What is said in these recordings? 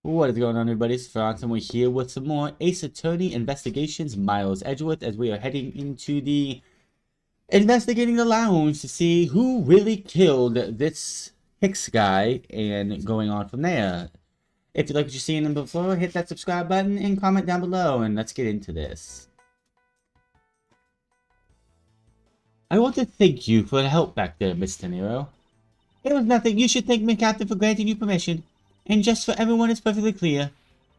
What is going on, everybody? It's Frontz, and we're here with some more Ace Attorney Investigations Miles Edgeworth as we are heading into the investigating the lounge to see who really killed this Hicks guy and going on from there. If you like what you're seeing before, hit that subscribe button and comment down below, and let's get into this. I want to thank you for the help back there, Mr. Nero. It was nothing. You should thank me, Captain, for granting you permission. And just so everyone is perfectly clear,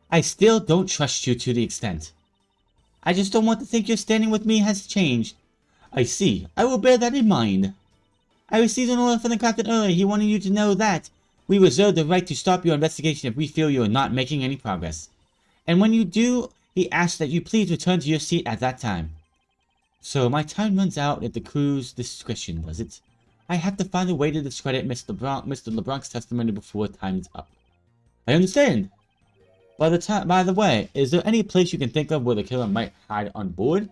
I still don't trust you to the extent. I just don't want to think your standing with me has changed. I see. I will bear that in mind. I received an order from the captain earlier. He wanted you to know that we reserve the right to stop your investigation if we feel you are not making any progress. And when you do, he asks that you please return to your seat at that time. So my time runs out at the crew's discretion, does it? I have to find a way to discredit Mr. LeBlanc's testimony before time's up. I understand. By the way, is there any place you can think of where the killer might hide on board?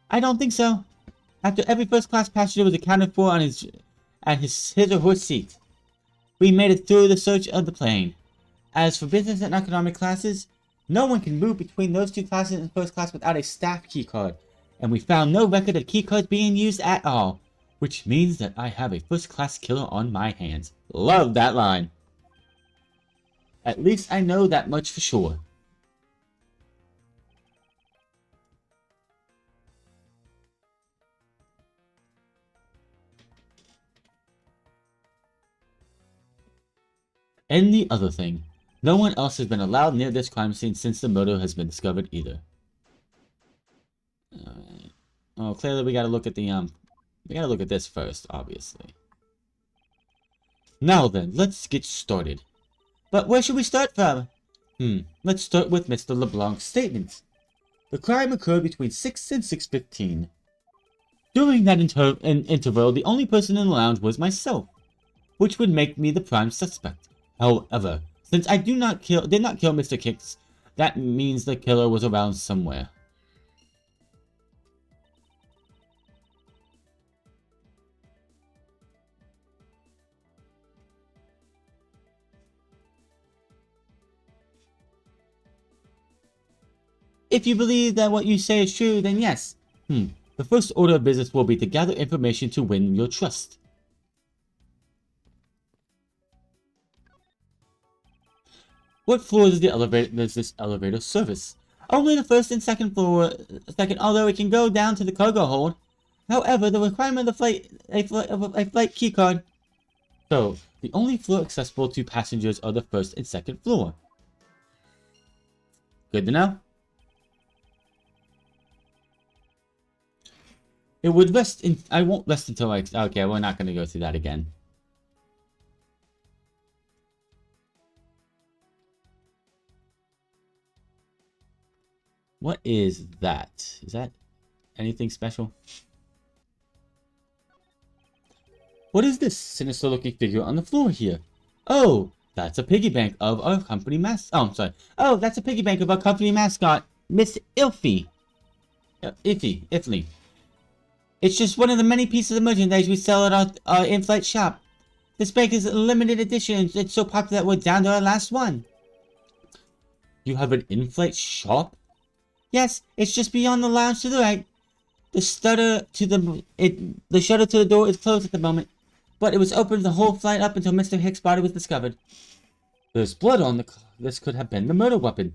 I don't think so. After every first-class passenger was accounted for on his or her seat, we made it through the search of the plane. As for business and economic classes, no one can move between those two classes in first class without a staff keycard, and we found no record of keycards being used at all, which means that I have a first-class killer on my hands. Love that line. At least I know that much for sure. And the other thing, no one else has been allowed near this crime scene since the murder has been discovered either. Alright. Oh, clearly we gotta look at the, we gotta look at this first, obviously. Now then, let's get started. But where should we start from? Let's start with Mr. LeBlanc's statement. The crime occurred between 6 and 6:15. During that interval, the only person in the lounge was myself, which would make me the prime suspect. However, since I did not kill Mr. Hicks, that means the killer was around somewhere. If you believe that what you say is true, then yes. The first order of business will be to gather information to win your trust. What floor does this elevator service? Only the first and second floor, although it can go down to the cargo hold. However, the requirement of a flight keycard. So, the only floor accessible to passengers are the first and second floor. Good to know. It would rest in. I won't rest until I. Okay, we're not going to go through that again. What is that? Is that anything special? What is this sinister looking figure on the floor here? Oh, that's a piggy bank of our company mascot. Oh, I'm sorry. Oh, that's a piggy bank of our company mascot, Miss Iffy. Iffy. It's just one of the many pieces of merchandise we sell at our in-flight shop. This bank is a limited edition. It's so popular that we're down to our last one. You have an in-flight shop? Yes, it's just beyond the lounge to the right. The shutter to the door is closed at the moment, but it was open the whole flight up until Mr. Hicks' body was discovered. There's blood on the. This could have been the murder weapon.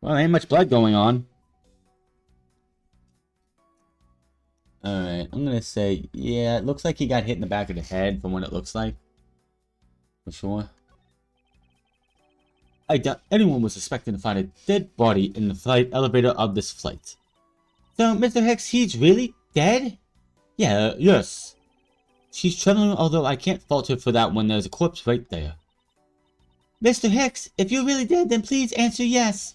Well, ain't much blood going on. Alright, I'm gonna say, yeah, it looks like he got hit in the back of the head from what it looks like. For sure. I doubt anyone was expecting to find a dead body in the flight elevator of this flight. So, Mr. Hicks, he's really dead? Yeah, yes. She's trembling, although I can't fault her for that when there's a corpse right there. Mr. Hicks, if you're really dead, then please answer yes.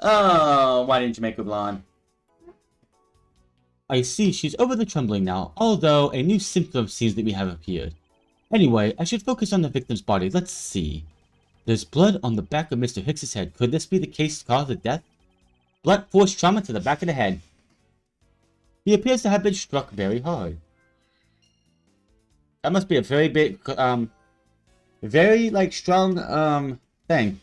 Oh, why didn't you make her blonde? I see, she's over the trembling now, although a new symptom seems to have appeared. Anyway, I should focus on the victim's body. Let's see. There's blood on the back of Mr. Hicks's head. Could this be the cause of death? Blunt force trauma to the back of the head. He appears to have been struck very hard. That must be a very big, very, like, strong, thing.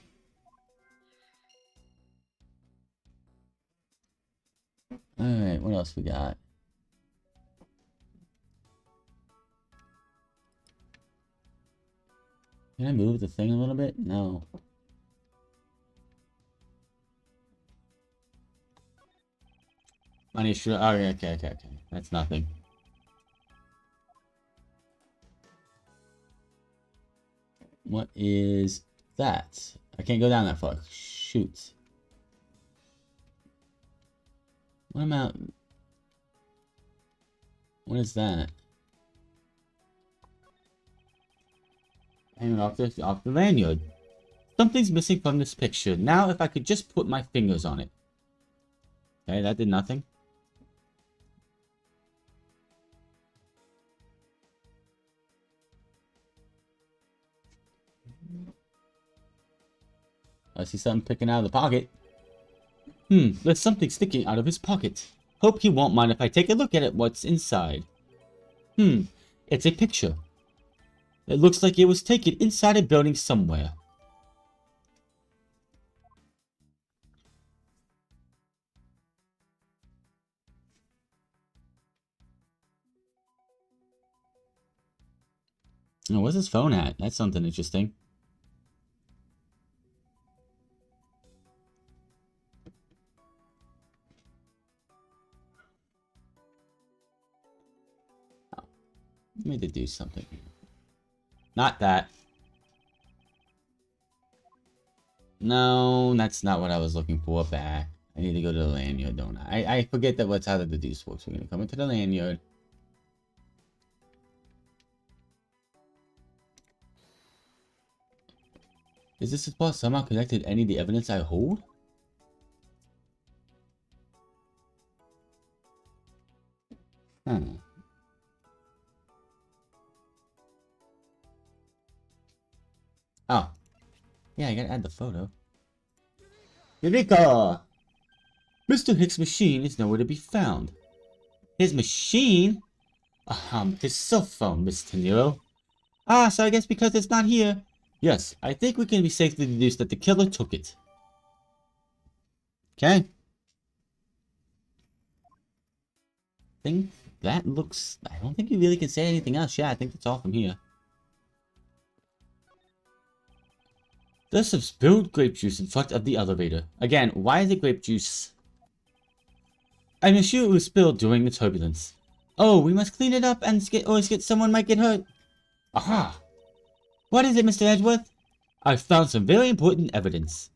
Alright, what else we got? Can I move the thing a little bit? No. Money should. Oh, yeah, okay. That's nothing. What is that? I can't go down that far. Shoot. What amount? What is that? Hanging off the lanyard. Something's missing from this picture. Now, if I could just put my fingers on it. Okay, that did nothing. I see something picking out of the pocket. There's something sticking out of his pocket. Hope he won't mind if I take a look at it, what's inside. It's a picture. It looks like it was taken inside a building somewhere. Oh, where's his phone at? That's something interesting. Oh, I need to do something. Not that. No, that's not what I was looking for. Back. I need to go to the lanyard, don't I? I forget that what's how the deduce works. We're gonna come into the lanyard. Is this spot somehow connected to any of the evidence I hold? Oh, yeah, I gotta add the photo. Eureka! Mr. Hicks' machine is nowhere to be found. His machine? His cell phone, Mr. Nero. Ah, so I guess because it's not here. Yes, I think we can be safely deduce that the killer took it. Okay. Think that looks... I don't think you really can say anything else. Yeah, I think that's all from here. There's some spilled grape juice in front of the elevator. Again, why is it grape juice? I'm sure it was spilled during the turbulence. Oh, we must clean it up and someone might get hurt. Aha! What is it, Mr. Edgeworth? I've found some very important evidence.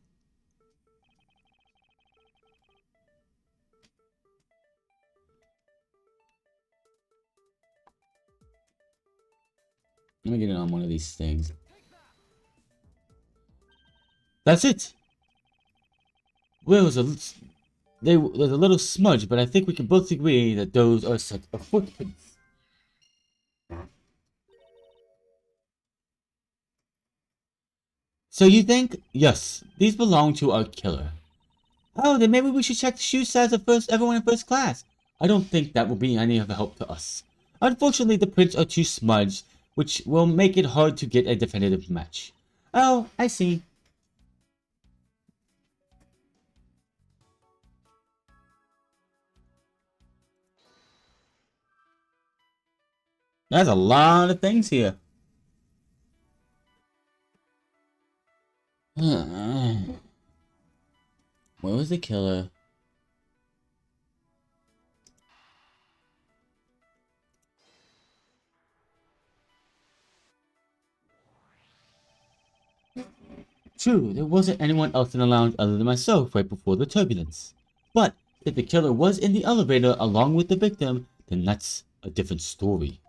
Let me get it on one of these things. That's it! Well, there's a little smudge, but I think we can both agree that those are a set of footprints. So you think? Yes, these belong to our killer. Oh, then maybe we should check the shoe size of everyone in first class. I don't think that will be any of help to us. Unfortunately, the prints are too smudged, which will make it hard to get a definitive match. Oh, I see. That's a lot of things here. Where was the killer? True, there wasn't anyone else in the lounge other than myself right before the turbulence. But if the killer was in the elevator along with the victim, then that's a different story.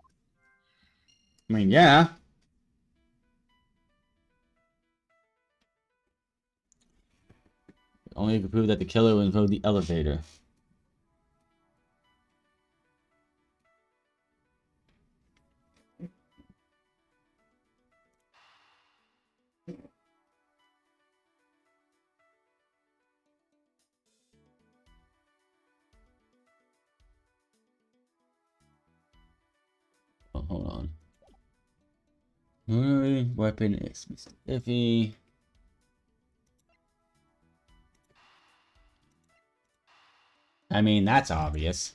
I mean, yeah. Only to prove that the killer was in the elevator. Oh, hold on. weapon is Mr. Iffy. I mean, that's obvious.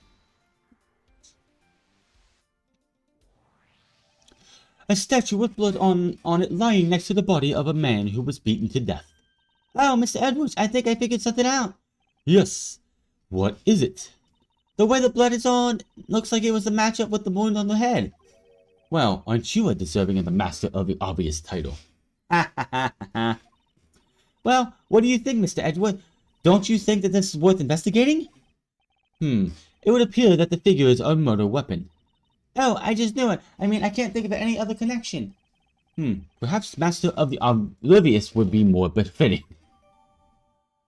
A statue with blood on it lying next to the body of a man who was beaten to death. Oh, Mr. Edwards, I think I figured something out. Yes. What is it? The way the blood is on looks like it was a matchup with the wound on the head. Well, aren't you a deserving of the master of the obvious title? Ha ha ha ha. Well, what do you think, Mr. Edgeworth? Don't you think that this is worth investigating? It would appear that the figure is a murder weapon. Oh, I just knew it. I mean, I can't think of any other connection. Perhaps Master of the Oblivious would be more befitting.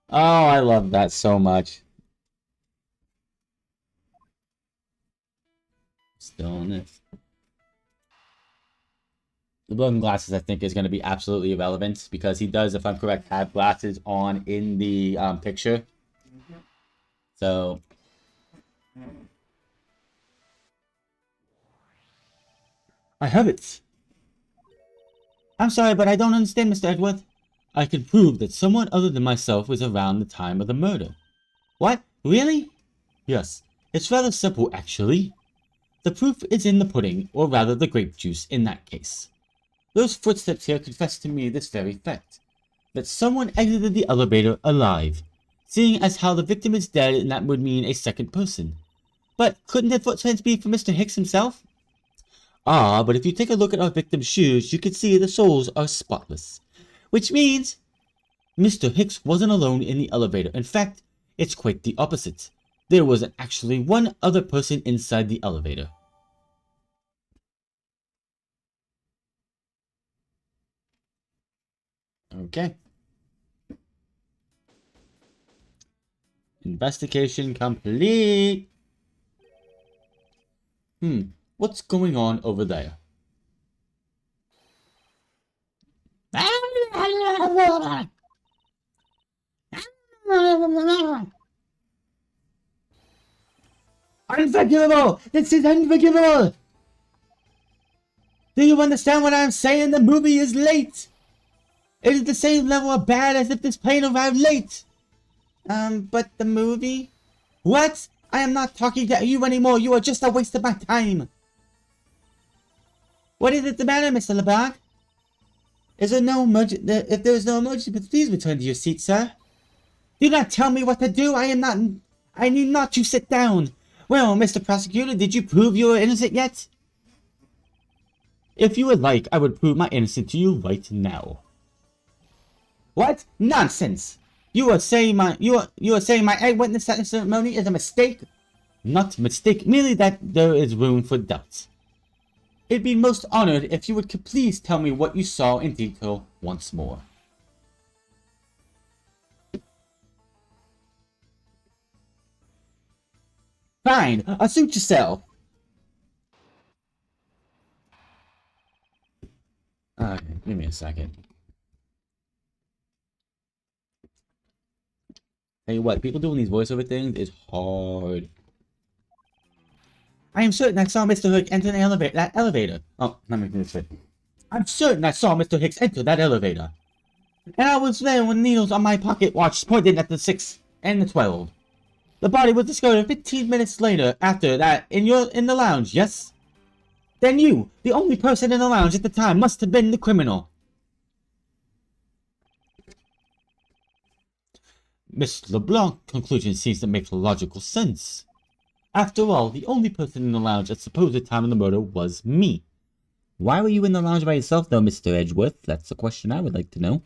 Oh, I love that so much. Stillness. The blood and glasses, I think, is going to be absolutely irrelevant because he does, if I'm correct, have glasses on in the picture. So, I have it. I'm sorry, but I don't understand, Mr. Edgeworth. I can prove that someone other than myself was around the time of the murder. What? Really? Yes. It's rather simple, actually. The proof is in the pudding, or rather the grape juice in that case. Those footsteps here confess to me this very fact, that someone exited the elevator alive, seeing as how the victim is dead and that would mean a second person. But couldn't the footprints be for Mr. Hicks himself? Ah, but if you take a look at our victim's shoes, you can see the soles are spotless. Which means Mr. Hicks wasn't alone in the elevator. In fact, it's quite the opposite. There was actually one other person inside the elevator. Okay. Investigation complete. What's going on over there? Unforgivable! This is unforgivable! Do you understand what I'm saying? The movie is late! It is the same level of bad as if this plane arrived late! But the movie? What? I am not talking to you anymore. You are just a waste of my time. What is it the matter, Mr. LeBlanc? Is there no emergency? If there is no emergency, please return to your seat, sir. Do not tell me what to do. I need not to sit down. Well, Mr. Prosecutor, did you prove you are innocent yet? If you would like, I would prove my innocence to you right now. What? Nonsense! You are saying my eyewitness testimony is a mistake? Not a mistake, merely that there is room for doubt. I'd be most honored if you would please tell me what you saw in detail once more. Fine, suit yourself. Okay, give me a second. Tell you what, people doing these voiceover things is hard. I am certain I saw Mr. Hicks enter that elevator. Oh, let me finish it. I'm certain I saw Mr. Hicks enter that elevator. And I was there when needles on my pocket watch pointed at the 6 and the 12. The body was discovered 15 minutes later after that in the lounge, yes? Then you, the only person in the lounge at the time, must have been the criminal. Miss LeBlanc's conclusion seems to make logical sense. After all, the only person in the lounge at supposed time of the murder was me. Why were you in the lounge by yourself, though, Mr. Edgeworth? That's the question I would like to know.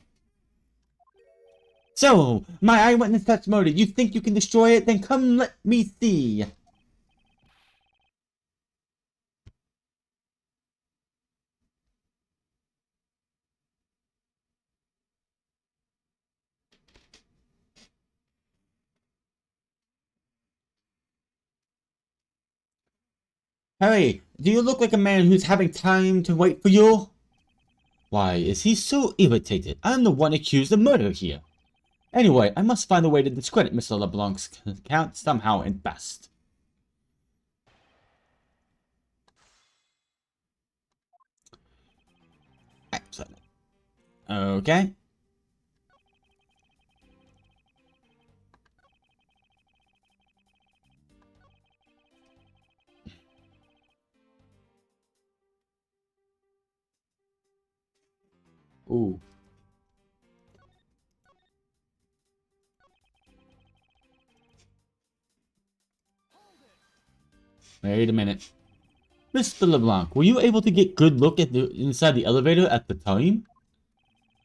So, my eyewitness testimony, you think you can destroy it? Then come let me see. Harry, do you look like a man who's having time to wait for you? Why is he so irritated? I'm the one accused of murder here. Anyway, I must find a way to discredit Mr. LeBlanc's account somehow and fast. Excellent. Okay. Ooh. Wait a minute. Mr. LeBlanc, were you able to get good look at the inside the elevator at the time?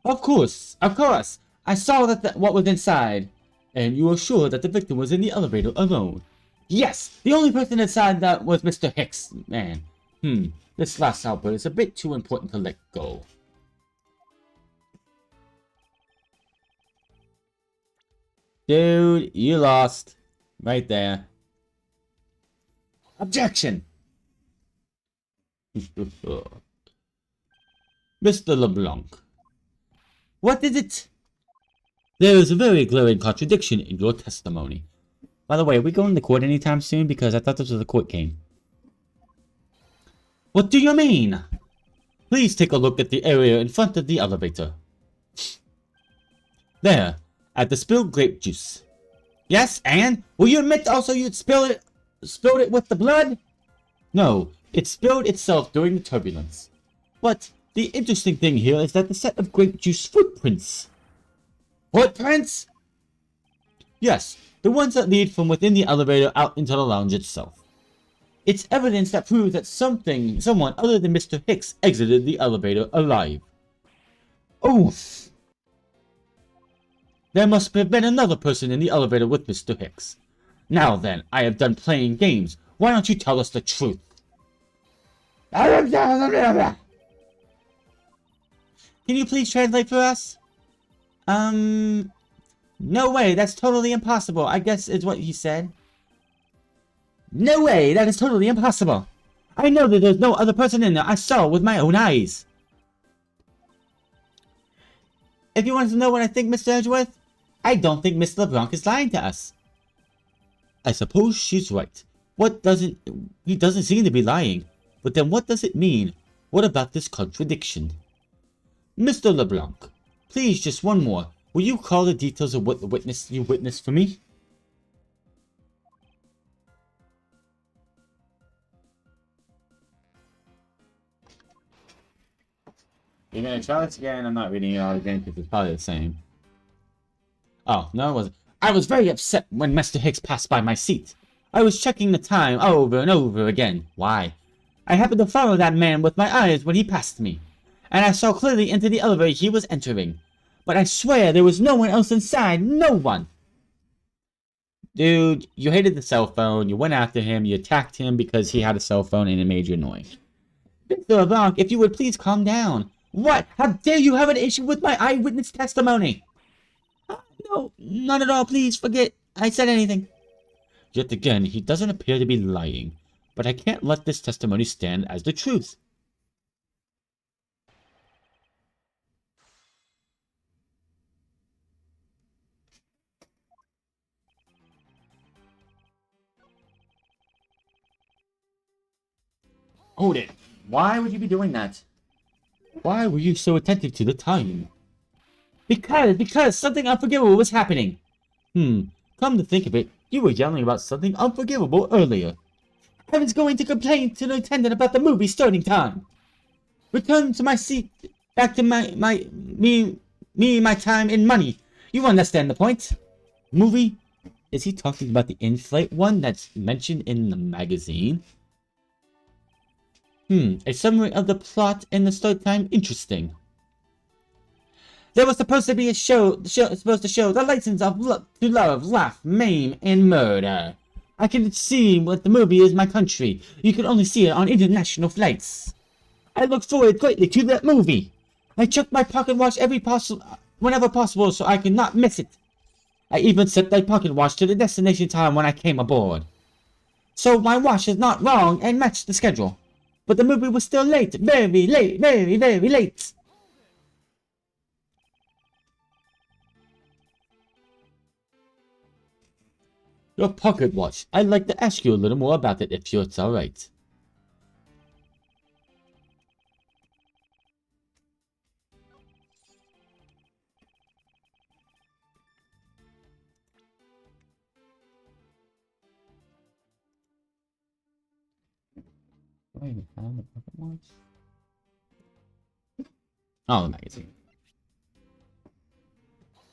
Of course, of course. I saw that what was inside. And you were sure that the victim was in the elevator alone. Yes, the only person inside that was Mr. Hicks, man. This last output is a bit too important to let go. Dude, you lost. Right there. Objection! Mr. LeBlanc. What is it? There is a very glaring contradiction in your testimony. By the way, are we going to court anytime soon? Because I thought this was a court game. What do you mean? Please take a look at the area in front of the elevator. There, at the spilled grape juice. Yes, and? Will you admit also you spilled it with the blood? No, it spilled itself during the turbulence. But the interesting thing here is that the set of grape juice footprints. Footprints? Yes, the ones that lead from within the elevator out into the lounge itself. It's evidence that proves that someone other than Mr. Hicks exited the elevator alive. Oof! There must have been another person in the elevator with Mr. Hicks. Now then, I have done playing games. Why don't you tell us the truth? Can you please translate for us? No way, that's totally impossible, I guess is what he said. No way, that is totally impossible. I know that there's no other person in there. I saw with my own eyes. If you want to know what I think, Mr. Edgeworth, I don't think Mr. LeBlanc is lying to us. I suppose she's right. He doesn't seem to be lying. But then what does it mean? What about this contradiction? Mr. LeBlanc, please just one more. Will you call the details of what you witnessed for me? You're gonna try this again? I'm not reading it all again because it's probably the same. Oh, no it wasn't. I was very upset when Mr. Hicks passed by my seat. I was checking the time over and over again. Why? I happened to follow that man with my eyes when he passed me. And I saw clearly into the elevator he was entering. But I swear there was no one else inside. No one! Dude, you hated the cell phone. You went after him. You attacked him because he had a cell phone and it made you annoying. Mr. LeBlanc, if you would please calm down. What? How dare you have an issue with my eyewitness testimony? No, not at all. Please forget I said anything. Yet again, he doesn't appear to be lying. But I can't let this testimony stand as the truth. Hold it. Why would you be doing that? Why were you so attentive to the time? Because something unforgivable was happening. Come to think of it, you were yelling about something unforgivable earlier. I was going to complain to the attendant about the movie starting time. Return to my seat, back to my time and money. You understand the point? Movie? Is he talking about the in-flight one that's mentioned in the magazine? A summary of the plot and the start time. Interesting. There was supposed to be a supposed to show the license of to love, laugh, maim, and murder. I can see what the movie is my country. You can only see it on international flights. I look forward greatly to that movie. I check my pocket watch whenever possible so I could not miss it. I even set my pocket watch to the destination time when I came aboard. So my watch is not wrong and matched the schedule. But the movie was still late. Very late. Very, very late. Your pocket watch. I'd like to ask you a little more about it if it's alright. I even found the pocket watch? Oh, the magazine.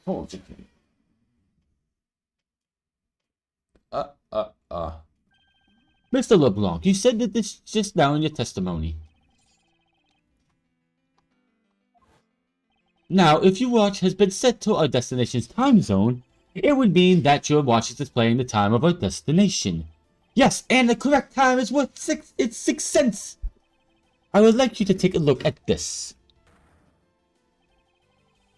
Oh, it's okay. Mr. LeBlanc, you said that this just now in your testimony. Now, if your watch has been set to our destination's time zone, it would mean that your watch is displaying the time of our destination. Yes, and the correct time is worth 6 cents. I would like you to take a look at this.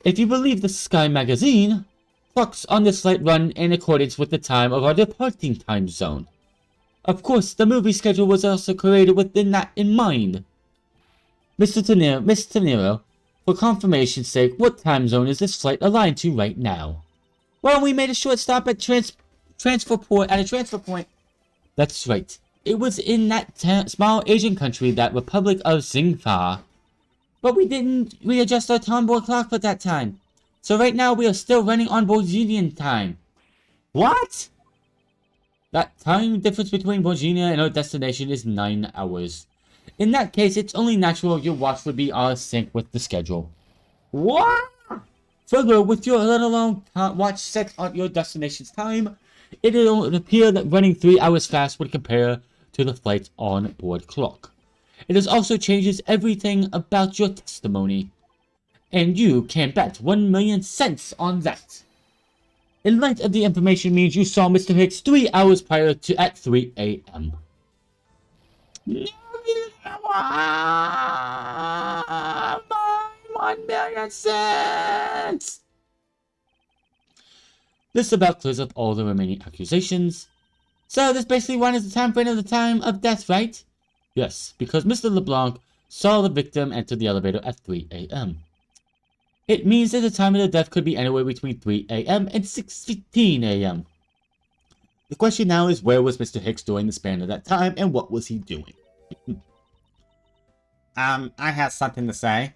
If you believe the Sky magazine, clocks on this flight run in accordance with the time of our departing time zone. Of course, the movie schedule was also created with that in mind. Miss Tenero, for confirmation's sake, what time zone is this flight aligned to right now? Well, we made a short stop at transfer point. That's right. It was in that small Asian country, that Republic of Xingfa. But we didn't readjust our onboard clock for that time. So right now we are still running on Bolivian time. What? That time difference between Virginia and our destination is 9 hours. In that case, it's only natural your watch would be out of sync with the schedule. What? Further, with your let alone watch set on your destination's time, it would appear that running 3 hours fast would compare to the flight's on-board clock. It also changes everything about your testimony. And you can bet 1,000,000 cents on that. In light of the information means you saw Mr. Hicks 3 hours prior to at 3 a.m. 1,000,000 cents! This about clears up all the remaining accusations. So this basically one is the time frame of the time of death, right? Yes, because Mr. LeBlanc saw the victim enter the elevator at 3 a.m. It means that the time of the death could be anywhere between 3 a.m. and 6:15 a.m. The question now is, where was Mr. Hicks during the span of that time, and what was he doing? I have something to say.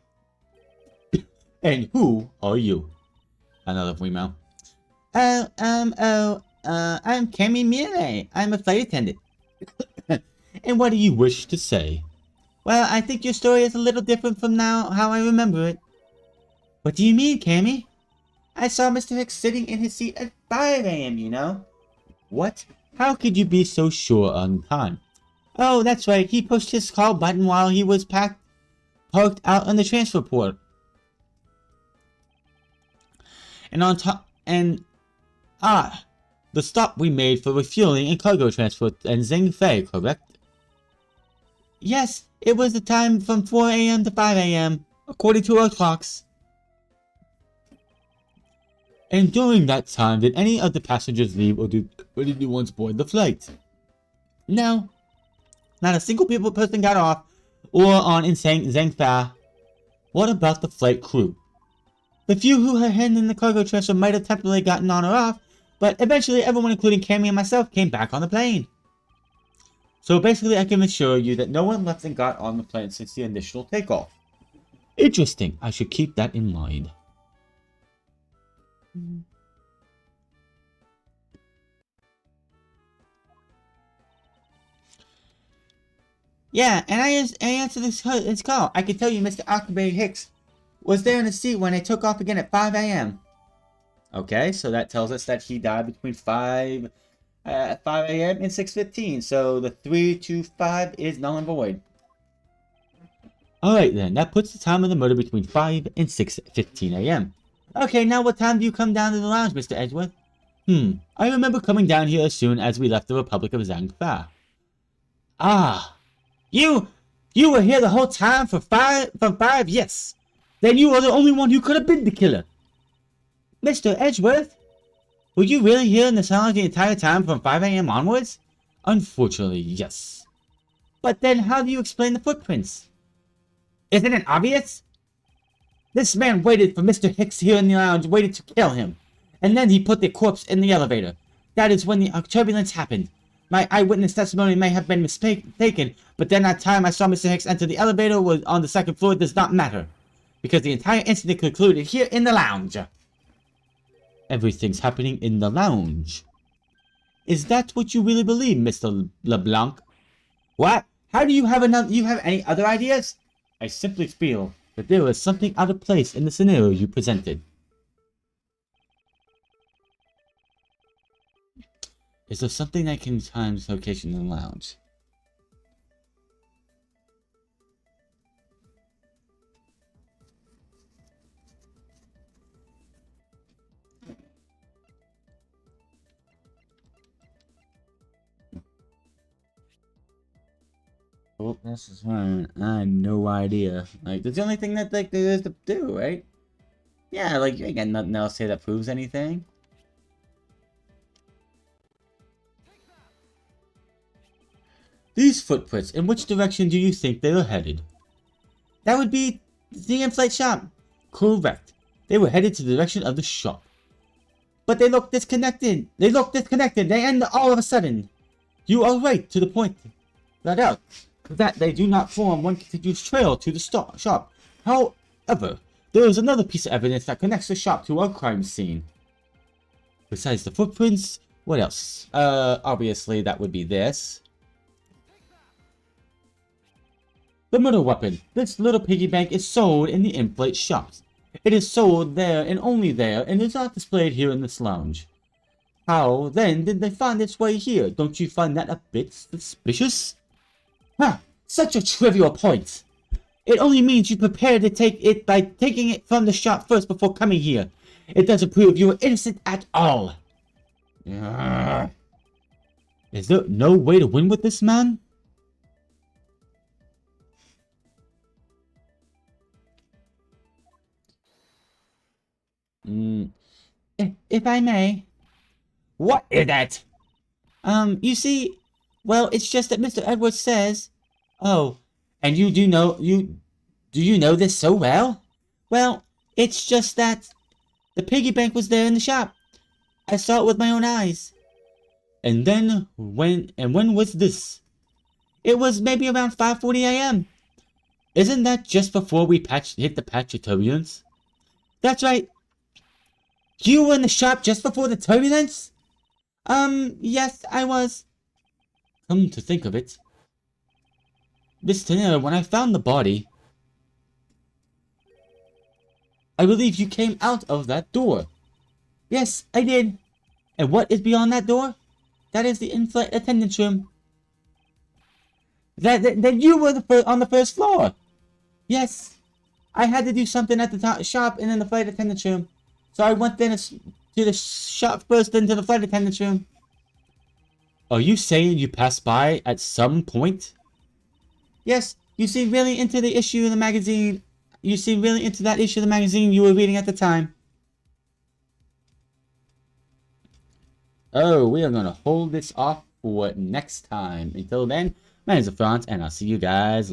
And who are you? Another female. I'm Cammy Mire. I'm a flight attendant. And what do you wish to say? Well, I think your story is a little different from how I remember it. What do you mean, Cammy? I saw Mr. Hicks sitting in his seat at 5 a.m., you know. What? How could you be so sure on time? Oh, that's right. He pushed his call button while he was parked out on the transfer port. The stop we made for refueling and cargo transfer in Xingfei, correct? Yes, it was the time from 4 a.m. to 5 a.m., according to our clocks. And during that time, did any of the passengers leave, or did new ones board the flight? No. Not a single person got off or on in Xingfa. What about the flight crew? The few who had handled the cargo transfer might have temporarily gotten on or off, but eventually everyone, including Cammy and myself, came back on the plane. So basically, I can assure you that no one left and got on the plane since the initial takeoff. Interesting. I should keep that in mind. Yeah, and I answered this call. I can tell you Mr. Huckleberry Hicks was there in the seat when they took off again at 5 a.m. Okay, so that tells us that he died between 5 a.m. and 6:15. So the 3 to 5 is null and void. Alright then, that puts the time of the murder between 5 and 6:15 a.m. Okay, now what time do you come down to the lounge, Mr. Edgeworth? I remember coming down here as soon as we left the Republic of Xingfa. Ah, you were here the whole time from 5, yes. Then you are the only one who could have been the killer. Mr. Edgeworth, were you really here in the lounge the entire time from 5 a.m. onwards? Unfortunately, yes. But then how do you explain the footprints? Isn't it obvious? This man waited for Mr. Hicks here in the lounge, waited to kill him. And then he put the corpse in the elevator. That is when the turbulence happened. My eyewitness testimony may have been mistaken, but then that time I saw Mr. Hicks enter the elevator was on the second floor does not matter. Because the entire incident concluded here in the lounge. Everything's happening in the lounge. Is that what you really believe, Mr. LeBlanc? What? How do you have any other ideas? I simply feel that there was something out of place in the scenario you presented. Is there something that can time this location in the lounge? Oh, this is fine. I have no idea. Like, that's the only thing that, like, there is to do, right? Yeah, like, you ain't got nothing else here that proves anything. These footprints, in which direction do you think they are headed? That would be the in-flight shop. Correct. They were headed to the direction of the shop. But they look disconnected. They end all of a sudden. You are right to the point. That they do not form one continuous trail to the shop. However, there is another piece of evidence that connects the shop to our crime scene. Besides the footprints, what else? Obviously that would be this. The murder weapon. This little piggy bank is sold in the in-flight shops. It is sold there and only there, and is not displayed here in this lounge. How, then, did they find its way here? Don't you find that a bit suspicious? Huh, such a trivial point. It only means you prepared to take it by taking it from the shop first before coming here. It doesn't prove you are innocent at all. Is there no way to win with this man? If I may. What is that? You see, well, it's just that Mr. Edwards says... Oh, and you do you know this so well? Well, it's just that the piggy bank was there in the shop. I saw it with my own eyes. And then, when was this? It was maybe around 5:40 a.m. Isn't that just before we hit the patch of turbulence? That's right. You were in the shop just before the turbulence? Yes, I was. Come to think of it, Miss Tanner, when I found the body, I believe you came out of that door. Yes, I did. And what is beyond that door? That is the in-flight attendance room. That you were on the first floor. Yes, I had to do something at the shop and in the flight attendance room. So I went then to the shop first, then to the flight attendance room. Are you saying you passed by at some point? Yes, you seem really into the issue of the magazine. You seem really into that issue of the magazine you were reading at the time. Oh, we are going to hold this off for next time. Until then, my name is Frontz, and I'll see you guys later.